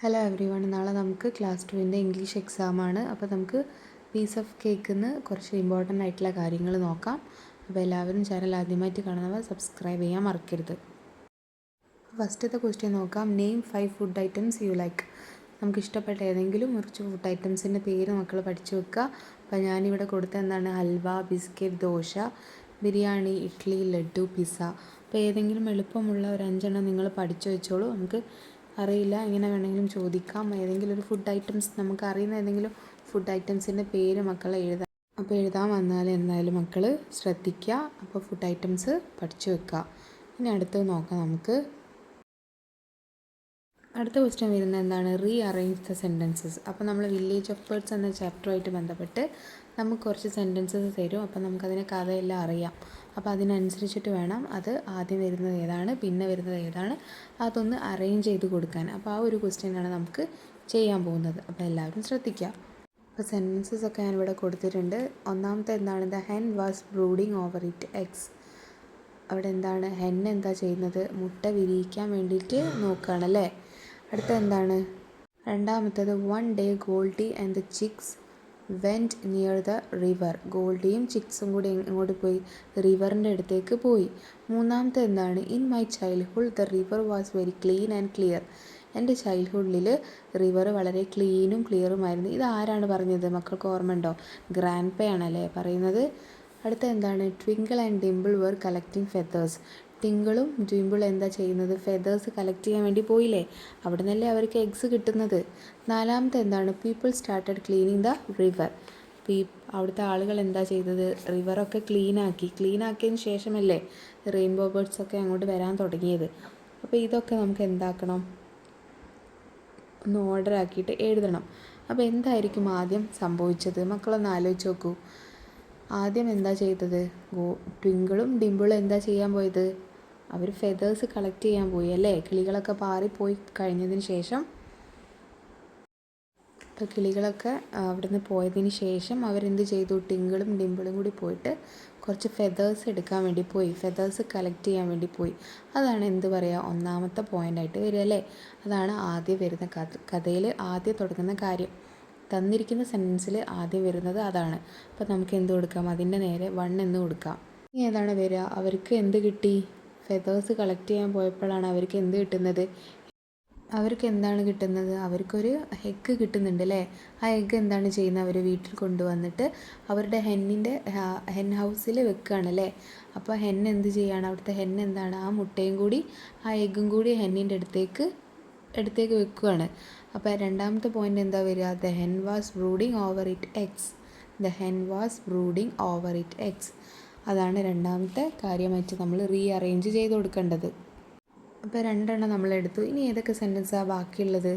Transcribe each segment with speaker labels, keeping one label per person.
Speaker 1: Hello every one, നാളെ നമുക്ക് class 2 English എക്സാമാണ്. അപ്പോൾ നമുക്ക് പീസ് ഓഫ് കേക്കിൽ നിന്ന് കുറച്ച് ഇമ്പോർട്ടൻ്റ് ആയിട്ടുള്ള കാര്യങ്ങൾ നോക്കാം. അപ്പോൾ എല്ലാവരും ചാനൽ ആദ്യമായിട്ട് കാണുന്നവർ സബ്സ്ക്രൈബ് ചെയ്യാൻ മറക്കരുത്. ഫസ്റ്റത്തെ ക്വസ്റ്റ്യൻ നോക്കാം. Name 5 food items you like. നമുക്ക് ഇഷ്ടപ്പെട്ട ഏതെങ്കിലും കുറച്ച് ഫുഡ് ഐറ്റംസിൻ്റെ പേര് മക്കൾ പഠിച്ചു വെക്കുക. അപ്പോൾ ഞാനിവിടെ കൊടുത്ത എന്താണ്, ഹൽവ, ബിസ്ക്കറ്റ്, ദോശ, ബിരിയാണി, ഇഡ്ഡലി, ലഡ്ഡു, പിസ്സ. അപ്പോൾ ഏതെങ്കിലും എളുപ്പമുള്ള ഒരു 5 നിങ്ങൾ പഠിച്ചു വെച്ചോളൂ. നമുക്ക് അറിയില്ല, ഇങ്ങനെ വേണമെങ്കിലും ചോദിക്കാം. ഏതെങ്കിലും ഒരു ഫുഡ് ഐറ്റംസ്, നമുക്ക് അറിയുന്ന ഏതെങ്കിലും ഫുഡ് ഐറ്റംസിൻ്റെ പേര് മക്കളെ എഴുതാം. അപ്പോൾ എഴുതാൻ വന്നാൽ എന്തായാലും മക്കൾ ശ്രദ്ധിക്കുക. അപ്പോൾ ഫുഡ് ഐറ്റംസ് പഠിച്ചു വെക്കുക. ഇനി അടുത്തത് നോക്കാം നമുക്ക്. അടുത്ത ക്വസ്റ്റ്യൻ വരുന്നത് എന്താണ്, റീ അറേഞ്ച് ദ സെൻറ്റൻസസ്. അപ്പോൾ നമ്മൾ വില്ലേജ് ഓഫ് ബേർഡ്സ് എന്ന ചാപ്റ്ററുമായിട്ട് ബന്ധപ്പെട്ട് നമുക്ക് കുറച്ച് സെൻറ്റൻസസ് തരും. അപ്പോൾ നമുക്കതിനെ കഥയെല്ലാം അറിയാം. അപ്പോൾ അതിനനുസരിച്ചിട്ട് വേണം അത് ആദ്യം വരുന്നത് ഏതാണ്, പിന്നെ വരുന്നത് ഏതാണ്, അതൊന്ന് അറേഞ്ച് ചെയ്ത് കൊടുക്കാൻ. അപ്പോൾ ആ ഒരു ക്വസ്റ്റ്യനാണ് നമുക്ക് ചെയ്യാൻ പോകുന്നത്. അപ്പോൾ എല്ലാവരും ശ്രദ്ധിക്കുക. അപ്പോൾ സെൻറ്റൻസസ് ഒക്കെ ഞാനിവിടെ കൊടുത്തിട്ടുണ്ട്. ഒന്നാമത്തെ എന്താണ്, the hen was brooding over it eggs. അവിടെ എന്താണ്, ഹെൻ എന്താ ചെയ്യുന്നത്, മുട്ട വിരിയിക്കാൻ വേണ്ടിയിട്ട് നോക്കുകയാണല്ലേ. അടുത്ത എന്താണ്, രണ്ടാമത്തേത് one day Goldie and the chicks went near the river. ഗോൾഡിയും ചിക്സും കൂടി എങ്ങോട്ട് പോയി, റിവറിൻ്റെ അടുത്തേക്ക് പോയി. മൂന്നാമത്തെ എന്താണ്, in my childhood the river was very clean and clear. എൻ്റെ ചൈൽഡ്ഹുഡിൽ റിവർ വളരെ ക്ലീനും ക്ലിയറുമായിരുന്നു. ഇത് ആരാണ് പറഞ്ഞത്, മക്കൾക്ക് ഓർമ്മ ഉണ്ടോ? ഗ്രാൻഡ് പേ ആണല്ലേ പറയുന്നത്. അടുത്ത എന്താണ്, Twinkle and Dimple were collecting feathers. ടിങ്കിളും ഡിംപിളും എന്താ ചെയ്യുന്നത്, ഫെതേഴ്സ് കളക്ട് ചെയ്യാൻ വേണ്ടി പോയില്ലേ, അവിടെ നിന്നല്ലേ അവർക്ക് എഗ്സ് കിട്ടുന്നത്. നാലാമത്തെ എന്താണ്, people started cleaning the river. അവിടുത്തെ ആളുകൾ എന്താ ചെയ്തത്, റിവറൊക്കെ ക്ലീനാക്കിയതിന് ശേഷമല്ലേ റെയിൻബോ ബേർഡ്സൊക്കെ അങ്ങോട്ട് വരാൻ തുടങ്ങിയത്. അപ്പോൾ ഇതൊക്കെ നമുക്ക് എന്താക്കണം, ഒന്ന് ഓർഡർ ആക്കിയിട്ട് എഴുതണം. അപ്പോൾ എന്തായിരിക്കും ആദ്യം സംഭവിച്ചത്, മക്കളൊന്ന് ആലോചിച്ച് നോക്കൂ. ആദ്യം എന്താ ചെയ്തത്, ട്വിങ്കിളും ഡിംപിളും എന്താ ചെയ്യാൻ പോയത്, അവർ ഫെതേഴ്സ് കളക്ട് ചെയ്യാൻ പോയി അല്ലേ. കിളികളൊക്കെ പാറിപ്പോയി കഴിഞ്ഞതിന് ശേഷം, ഇപ്പോൾ കിളികളൊക്കെ അവിടുന്ന് പോയതിന് ശേഷം അവരെന്ത് ചെയ്തു, ടിങ്കിളും ഡിംപിളും കൂടി പോയിട്ട് കുറച്ച് ഫെതേഴ്സ് എടുക്കാൻ വേണ്ടി പോയി, ഫെതേഴ്സ് കളക്ട് ചെയ്യാൻ വേണ്ടി പോയി. അതാണ് എന്ത് പറയുക, ഒന്നാമത്തെ പോയിൻ്റായിട്ട് വരിക അല്ലേ. അതാണ് ആദ്യം വരുന്ന കഥയിൽ ആദ്യം തുടങ്ങുന്ന കാര്യം. തന്നിരിക്കുന്ന സെൻറ്റൻസിൽ ആദ്യം വരുന്നത് അതാണ്. അപ്പോൾ നമുക്ക് എന്ത് കൊടുക്കാം, അതിൻ്റെ നേരെ 1 എന്ന് കൊടുക്കാം. ഇനി ഏതാണ് വരിക, അവർക്ക് എന്ത് കിട്ടി, ഫെതേഴ്സ് കളക്ട് ചെയ്യാൻ പോയപ്പോഴാണ് അവർക്ക് എന്ത് കിട്ടുന്നത്, അവർക്ക് എന്താണ് കിട്ടുന്നത്, അവർക്കൊരു എഗ്ഗ് കിട്ടുന്നുണ്ട് അല്ലേ. ആ എഗ്ഗ് എന്താണ് ചെയ്യുന്നത്, അവർ വീട്ടിൽ കൊണ്ടുവന്നിട്ട് അവരുടെ ഹെൻ ഹൗസിൽ വെക്കുകയാണല്ലേ. അപ്പോൾ ഹെൻ എന്ത് ചെയ്യുകയാണ്, അവിടുത്തെ ഹെൻ എന്താണ്, ആ മുട്ടയും കൂടി ആ എഗ്ഗും കൂടി ഹെന്നിൻ്റെ അടുത്തേക്ക് വെക്കുകയാണ്. അപ്പോൾ രണ്ടാമത്തെ പോയിൻ്റ് എന്താ വരിക, the hen was brooding over it eggs. The hen was brooding over it eggs. അതാണ് രണ്ടാമത്തെ കാര്യമായിട്ട് നമ്മൾ റീ അറേഞ്ച് ചെയ്ത് കൊടുക്കേണ്ടത്. അപ്പോൾ 2 നമ്മൾ എടുത്തു. ഇനി ഏതൊക്കെ സെൻറ്റൻസാണ് ബാക്കിയുള്ളത്,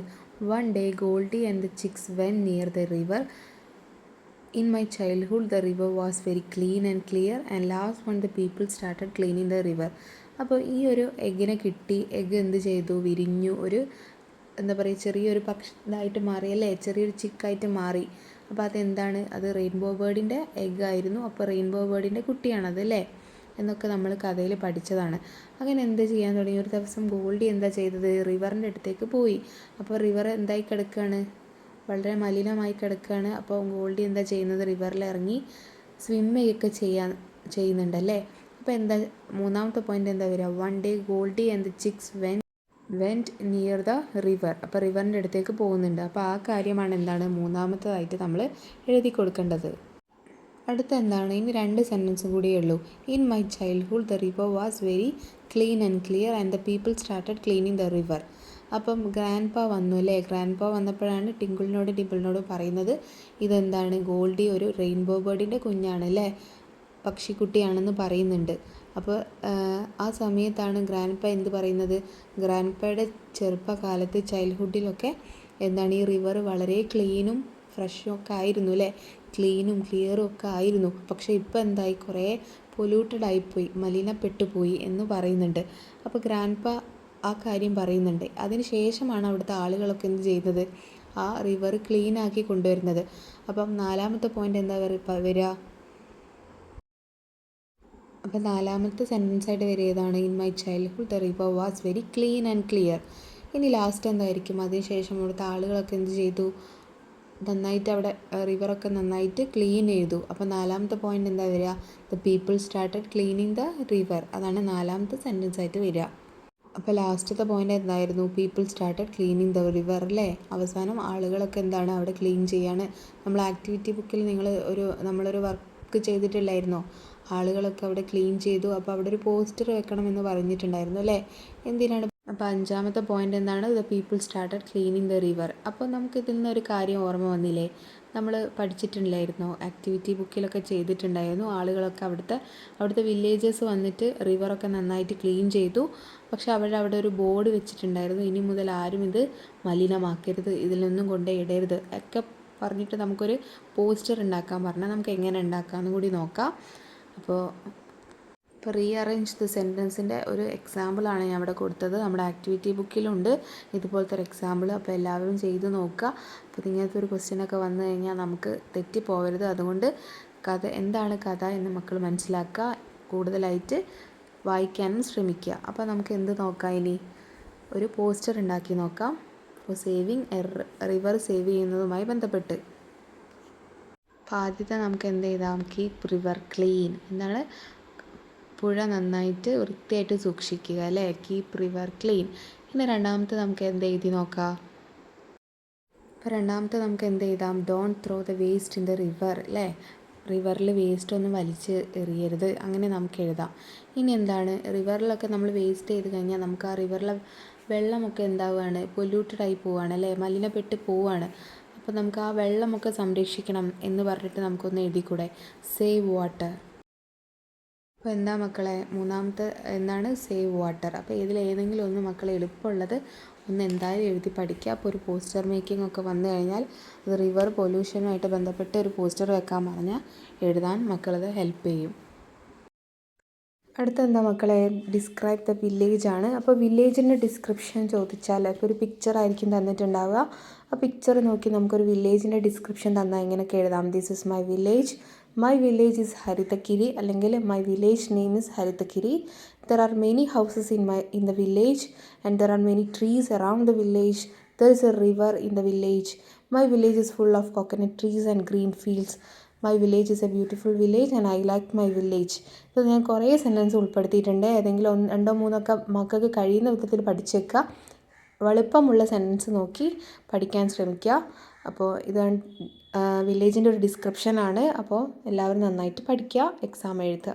Speaker 1: one day Goldie and the chicks went near the river. In my childhood the river was very clean and clear and last one the people started cleaning the river. അപ്പോൾ ഈ ഒരു എഗ്ഗിനെ കിട്ടി, എഗ്ഗ് എന്ത് ചെയ്തു, വിരിഞ്ഞു, ഒരു എന്താ പറയുക, ചെറിയൊരു ഇതായിട്ട് മാറി അല്ലേ, ചെറിയൊരു ചിക്കായിട്ട് മാറി. അപ്പോൾ അതെന്താണ്, അത് റെയിൻബോ ബേർഡിൻ്റെ എഗ്ഗായിരുന്നു. അപ്പോൾ റെയിൻബോ ബേർഡിൻ്റെ കുട്ടിയാണത് അല്ലേ എന്നൊക്കെ നമ്മൾ കഥയിൽ പഠിച്ചതാണ്. അങ്ങനെ എന്ത് ചെയ്യാൻ തുടങ്ങി, ഒരു ദിവസം ഗോൾഡി എന്താ ചെയ്തത്, റിവറിൻ്റെ അടുത്തേക്ക് പോയി. അപ്പോൾ റിവർ എന്തായി കിടക്കുകയാണ്, വളരെ മലിനമായി കിടക്കുകയാണ്. അപ്പോൾ ഗോൾഡി എന്താ ചെയ്യുന്നത്, റിവറിൽ ഇറങ്ങി സ്വിമ്മൊക്കെ ചെയ്യുന്നുണ്ടല്ലേ. അപ്പോൾ എന്താ മൂന്നാമത്തെ പോയിൻ്റ് എന്താ വരിക, one day Goldie and the chicks went near the river. അപ്പോൾ റിവറിൻ്റെ അടുത്തേക്ക് പോകുന്നുണ്ട്. അപ്പോൾ ആ കാര്യമാണ് എന്താണ് മൂന്നാമത്തേതായിട്ട് നമ്മൾ എഴുതി കൊടുക്കേണ്ടത്. അടുത്ത എന്താണ്, ഇനി 2 സെൻറ്റൻസും കൂടിയേ ഉള്ളൂ. In my childhood the river was very clean and clear and the people started cleaning the river. അപ്പം ഗ്രാൻഡ് പാ വന്നു അല്ലേ. ഗ്രാൻഡ് പാ വന്നപ്പോഴാണ് ഡിംപിളിനോട് പറയുന്നത്, ഇതെന്താണ്, ഗോൾഡി ഒരു റെയിൻബോ ബേർഡിൻ്റെ കുഞ്ഞാണ് അല്ലേ, പക്ഷിക്കുട്ടിയാണെന്ന് പറയുന്നുണ്ട്. അപ്പോൾ ആ സമയത്താണ് ഗ്രാൻഡ് പാ എന്ത് പറയുന്നത്, ഗ്രാൻഡ് പായുടെ ചെറുപ്പകാലത്ത് ചൈൽഡ്ഹുഡിലൊക്കെ എന്താണ്, ഈ റിവർ വളരെ ക്ലീനും ഫ്രഷും ഒക്കെ ആയിരുന്നു അല്ലേ, ക്ലീനും ക്ലിയറും ഒക്കെ ആയിരുന്നു. പക്ഷേ ഇപ്പോൾ എന്തായി, കുറേ പൊല്യൂട്ടഡ് ആയിപ്പോയി, മലിനപ്പെട്ടു പോയി എന്ന് പറയുന്നുണ്ട്. അപ്പോൾ ഗ്രാൻഡ് പാ ആ കാര്യം പറയുന്നുണ്ട്. അതിന് ശേഷമാണ് അവിടുത്തെ ആളുകളൊക്കെ എന്ത് ചെയ്യുന്നത്, ആ റിവർ ക്ലീൻ ആക്കി കൊണ്ടുവരുന്നത്. അപ്പം നാലാമത്തെ പോയിൻ്റ് എന്താ വരിക, അപ്പോൾ നാലാമത്തെ സെൻറ്റൻസായിട്ട് വരികയാണ്, in my childhood the river was very clean and clear. ഇനി ലാസ്റ്റ് എന്തായിരിക്കും? അതിനുശേഷം അവിടുത്തെ ആളുകളൊക്കെ എന്ത് ചെയ്തു? നന്നായിട്ട് അവിടെ റിവറൊക്കെ നന്നായിട്ട് ക്ലീൻ ചെയ്തു. അപ്പോൾ 4ാമത്തെ പോയിൻ്റ് എന്താ വരിക? The people started cleaning the river. അതാണ് 4ാമത്തെ സെൻറ്റൻസ് ആയിട്ട് വരിക. അപ്പോൾ ലാസ്റ്റത്തെ പോയിൻ്റ് എന്തായിരുന്നു? People started cleaning the river അല്ലേ? അവസാനം ആളുകളൊക്കെ എന്താണ് അവിടെ ക്ലീൻ ചെയ്യാണ്. നമ്മൾ ആക്ടിവിറ്റി ബുക്കിൽ നമ്മളൊരു വർക്ക് ചെയ്തിട്ടില്ലായിരുന്നോ? ആളുകളൊക്കെ അവിടെ ക്ലീൻ ചെയ്തു. അപ്പോൾ അവിടെ ഒരു പോസ്റ്റർ വെക്കണമെന്ന് പറഞ്ഞിട്ടുണ്ടായിരുന്നു അല്ലേ? എന്തിനാണ്? അപ്പോൾ 5ാമത്തെ പോയിൻ്റ് എന്താണ്? The people started cleaning the river. അപ്പോൾ നമുക്ക് ഇതിൽ നിന്നൊരു കാര്യം ഓർമ്മ വന്നില്ലേ? നമ്മൾ പഠിച്ചിട്ടില്ലായിരുന്നോ? ആക്ടിവിറ്റി ബുക്കിലൊക്കെ ചെയ്തിട്ടുണ്ടായിരുന്നു. ആളുകളൊക്കെ അവിടുത്തെ വില്ലേജേഴ്സ് വന്നിട്ട് റിവറൊക്കെ നന്നായിട്ട് ക്ലീൻ ചെയ്തു. പക്ഷെ അവിടെ ഒരു ബോർഡ് വെച്ചിട്ടുണ്ടായിരുന്നു, ഇനി മുതൽ ആരും ഇത് മലിനമാക്കരുത്, ഇതിലൊന്നും കൊണ്ടുപോയി ഇടരുത് ഒക്കെ പറഞ്ഞിട്ട് നമുക്കൊരു പോസ്റ്റർ ഉണ്ടാക്കാൻ പറഞ്ഞാൽ നമുക്ക് എങ്ങനെ ഉണ്ടാക്കാമെന്ന് കൂടി നോക്കാം. അപ്പോൾ റീഅറേഞ്ച് ദ സെൻറ്റൻസിൻ്റെ ഒരു എക്സാമ്പിളാണ് ഞാൻ ഇവിടെ കൊടുത്തത്. നമ്മുടെ ആക്ടിവിറ്റി ബുക്കിലുണ്ട് ഇതുപോലത്തെ ഒരു എക്സാമ്പിൾ. അപ്പോൾ എല്ലാവരും ചെയ്ത് നോക്കുക. അപ്പോൾ ഇങ്ങനത്തെ ഒരു ക്വസ്റ്റ്യനൊക്കെ വന്നു കഴിഞ്ഞാൽ നമുക്ക് തെറ്റിപ്പോകരുത്. അതുകൊണ്ട് എന്താണ് കഥ എന്ന് മക്കൾ മനസ്സിലാക്കുക, കൂടുതലായിട്ട് വായിക്കാനും ശ്രമിക്കുക. അപ്പോൾ നമുക്ക് എന്ത് നോക്കാം? ഇനി ഒരു പോസ്റ്റർ ഉണ്ടാക്കി നോക്കാം. അപ്പോൾ റിവർ സേവ് ചെയ്യുന്നതുമായി ബന്ധപ്പെട്ട് അപ്പോൾ ആദ്യത്തെ നമുക്ക് എന്ത് ചെയ്താം? Keep river clean. എന്താണ്? പുഴ നന്നായിട്ട് വൃത്തിയായിട്ട് സൂക്ഷിക്കുക അല്ലേ? Keep river clean. ഇനി രണ്ടാമത്തെ നമുക്ക് എന്ത് എഴുതി നോക്കാം? അപ്പോൾ രണ്ടാമത്തെ നമുക്ക് എന്ത് എഴുതാം? Don't throw the waste in the river അല്ലേ? റിവറിൽ വേസ്റ്റ് ഒന്നും വലിച്ച് എറിയരുത്, അങ്ങനെ നമുക്ക് എഴുതാം. ഇനി എന്താണ്? റിവറിലൊക്കെ നമ്മൾ വേസ്റ്റ് ചെയ്ത് കഴിഞ്ഞാൽ നമുക്ക് ആ റിവറിലെ വെള്ളമൊക്കെ എന്താവുകയാണ്? പൊല്യൂട്ടഡ് ആയി പോവുകയാണ് അല്ലേ? മലിനപ്പെട്ട് പോവുകയാണ്. അപ്പോൾ നമുക്ക് ആ വെള്ളമൊക്കെ സംരക്ഷിക്കണം എന്ന് പറഞ്ഞിട്ട് നമുക്കൊന്ന് എഴുതിക്കൂടെ? Save water. അപ്പോൾ എന്താ മക്കളെ? മൂന്നാമത്തെ എന്താണ്? Save water. അപ്പോൾ ഇതിലേതെങ്കിലും ഒന്ന് മക്കളെ എളുപ്പമുള്ളത് ഒന്ന് എന്തായാലും എഴുതി പഠിക്കുക. അപ്പോൾ ഒരു പോസ്റ്റർ മേക്കിംഗ് ഒക്കെ വന്നു കഴിഞ്ഞാൽ അത് റിവർ പൊല്യൂഷനുമായിട്ട് ബന്ധപ്പെട്ട് ഒരു പോസ്റ്റർ വെക്കാൻ പറഞ്ഞാൽ എഴുതാൻ മക്കളത് ഹെൽപ്പ് ചെയ്യും. അടുത്ത എന്താ മക്കളെ? ഡിസ്ക്രൈബ് ദ വില്ലേജ് ആണ്. അപ്പോൾ വില്ലേജിൻ്റെ ഡിസ്ക്രിപ്ഷൻ ചോദിച്ചാൽ ഇപ്പോൾ ഒരു പിക്ചർ ആയിരിക്കും തന്നിട്ടുണ്ടാവുക. ആ പിക്ചർ നോക്കി നമുക്കൊരു വില്ലേജിൻ്റെ ഡിസ്ക്രിപ്ഷൻ തന്നാൽ എങ്ങനെയൊക്കെ എഴുതാം? This is my village. My village is Harithagiri, അല്ലെങ്കിൽ my village name is Harithagiri. There are many houses in the village and there are many trees around the village. There is a river in the village. My village is full of coconut trees and green fields. My village is a beautiful village and I like my village. ഇത് ഞാൻ കുറേ sentence ഉൾപ്പെടുത്തിയിട്ടുണ്ട്. ഏതെങ്കിലും 2 3 മക്കൾക്ക് കഴിയുന്ന വിധത്തിൽ പഠിച്ചേക്കുക. എളുപ്പമുള്ള sentence നോക്കി പഠിക്കാൻ ശ്രമിക്കുക. അപ്പോൾ ഇതാണ് വില്ലേജിൻ്റെ ഒരു ഡിസ്ക്രിപ്ഷനാണ്. അപ്പോൾ എല്ലാവരും നന്നായിട്ട് പഠിക്കുക, എക്സാം എഴുതുക.